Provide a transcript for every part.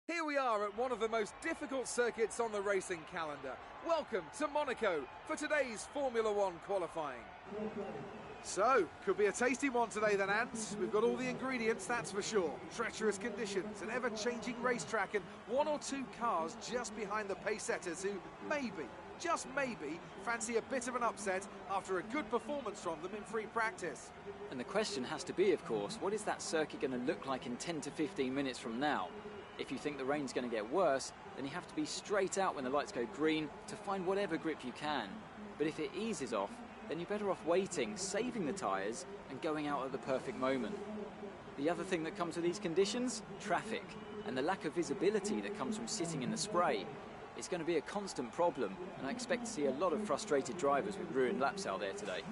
Here we are at one of the most difficult circuits on the racing calendar. Welcome to Monaco for today's Formula One qualifying. So, could be a tasty one today then, Ants. We've got all the ingredients, that's for sure. Treacherous conditions, an ever-changing racetrack, and one or two cars just behind the pace setters who maybe, just maybe, fancy a bit of an upset after a good performance from them in free practice. And the question has to be, of course, what is that circuit going to look like in 10 to 15 minutes from now? If you think the rain's going to get worse, then you have to be straight out when the lights go green to find whatever grip you can. But if it eases off, then you're better off waiting, saving the tyres, and going out at the perfect moment. The other thing that comes with these conditions? Traffic, and the lack of visibility that comes from sitting in the spray. It's going to be a constant problem, and I expect to see a lot of frustrated drivers with ruined laps out there today.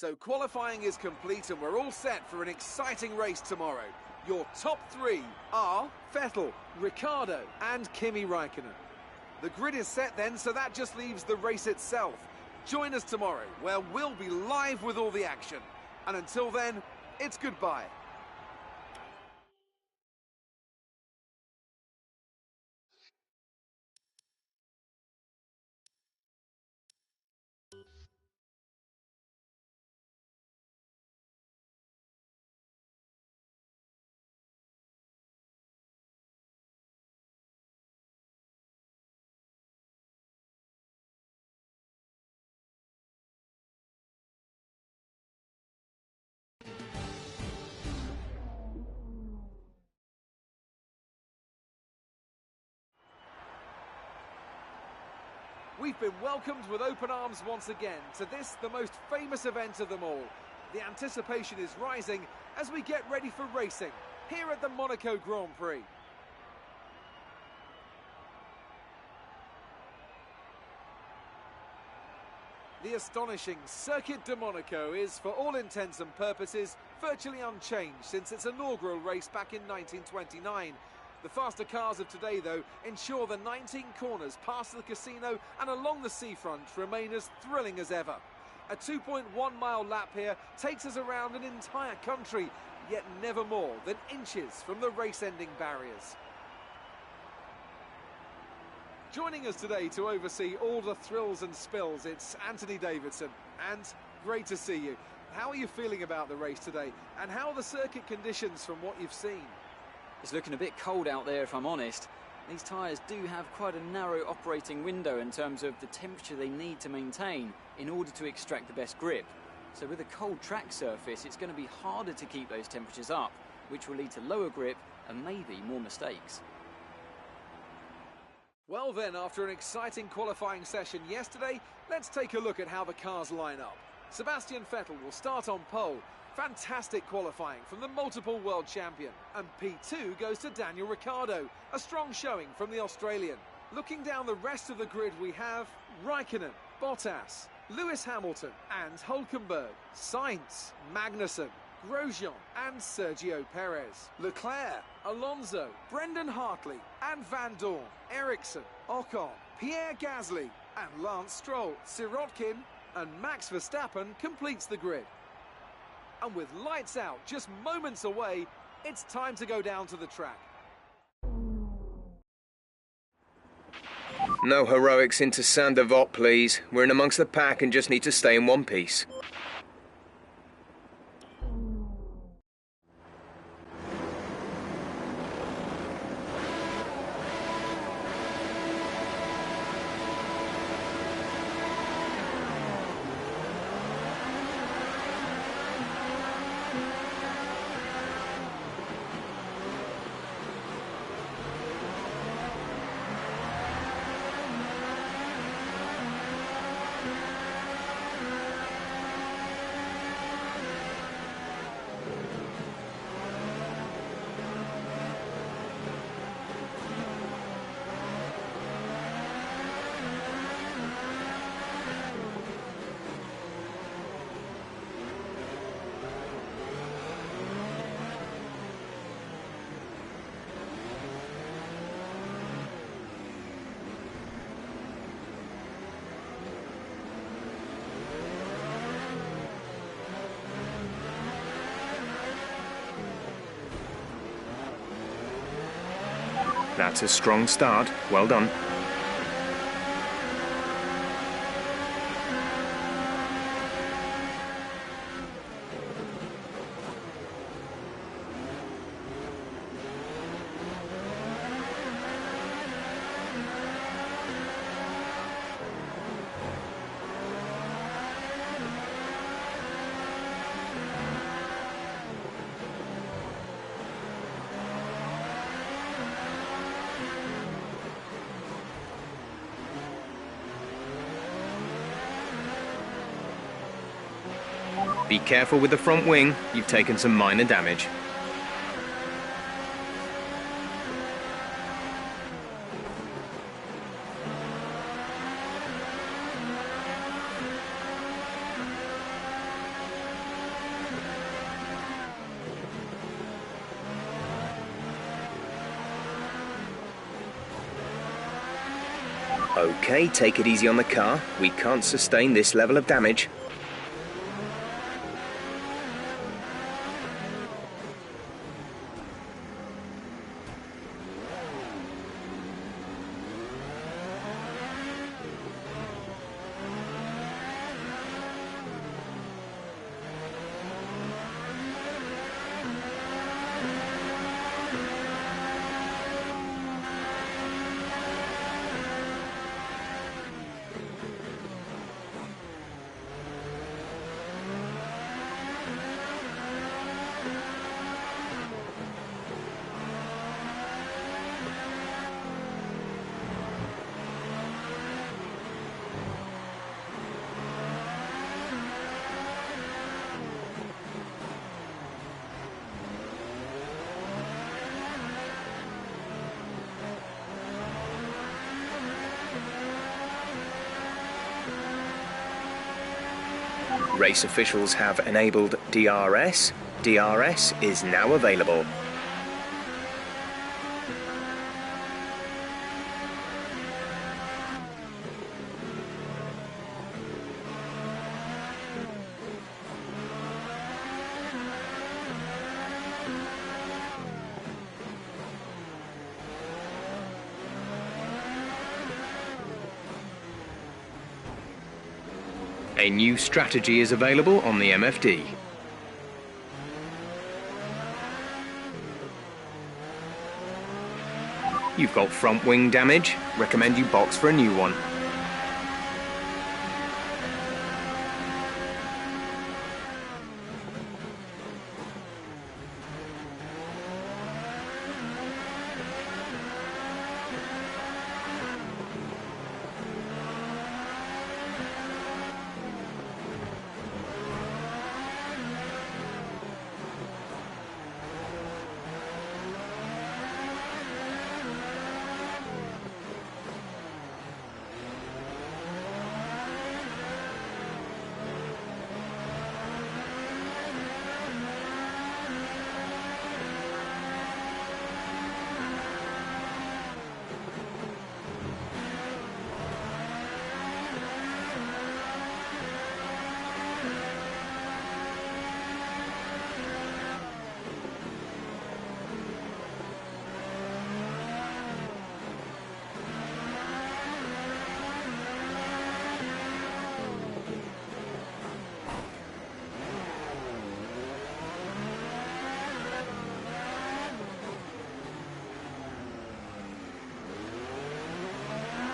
So qualifying is complete and we're all set for an exciting race tomorrow. Your top three are Vettel, Ricciardo and Kimi Räikkönen. The grid is set then, so that just leaves the race itself. Join us tomorrow where we'll be live with all the action. And until then, it's goodbye. We've been welcomed with open arms once again to this, the most famous event of them all. The anticipation is rising as we get ready for racing here at the Monaco Grand Prix. The astonishing Circuit de Monaco is, for all intents and purposes, virtually unchanged since its inaugural race back in 1929. The faster cars of today, though, ensure the 19 corners past the casino and along the seafront remain as thrilling as ever. A 2.1-mile lap here takes us around an entire country, yet never more than inches from the race-ending barriers. Joining us today to oversee all the thrills and spills, it's Anthony Davidson. And great to see you. How are you feeling about the race today? And how are the circuit conditions from what you've seen? It's looking a bit cold out there, if I'm honest. These tyres do have quite a narrow operating window in terms of the temperature they need to maintain in order to extract the best grip. So with a cold track surface, it's going to be harder to keep those temperatures up, which will lead to lower grip and maybe more mistakes. Well then, after an exciting qualifying session yesterday, let's take a look at how the cars line up. Sebastian Vettel will start on pole. Fantastic qualifying from the multiple world champion. And P2 goes to Daniel Ricciardo, a strong showing from the Australian. Looking down the rest of the grid, we have Raikkonen, Bottas, Lewis Hamilton and Hülkenberg, Sainz, Magnussen, Grosjean and Sergio Perez, Leclerc, Alonso, Brendan Hartley and Van Dorn, Ericsson, Ocon, Pierre Gasly and Lance Stroll, Sirotkin and Max Verstappen completes the grid. And with lights out just moments away, it's time to go down to the track. No heroics into Saint-Devote, please. We're in amongst the pack and just need to stay in one piece. That's a strong start. Well done. Be careful with the front wing, you've taken some minor damage. Okay, take it easy on the car. We can't sustain this level of damage. Race officials have enabled DRS. DRS is now available. A new strategy is available on the MFD. You've got front wing damage. Recommend you box for a new one.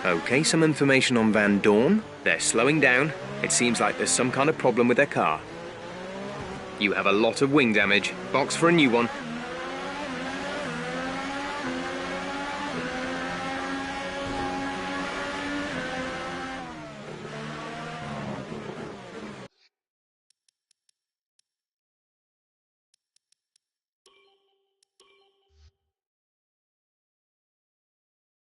Okay, some information on Van Dorn. They're slowing down. It seems like there's some kind of problem with their car. You have a lot of wing damage. Box for a new one.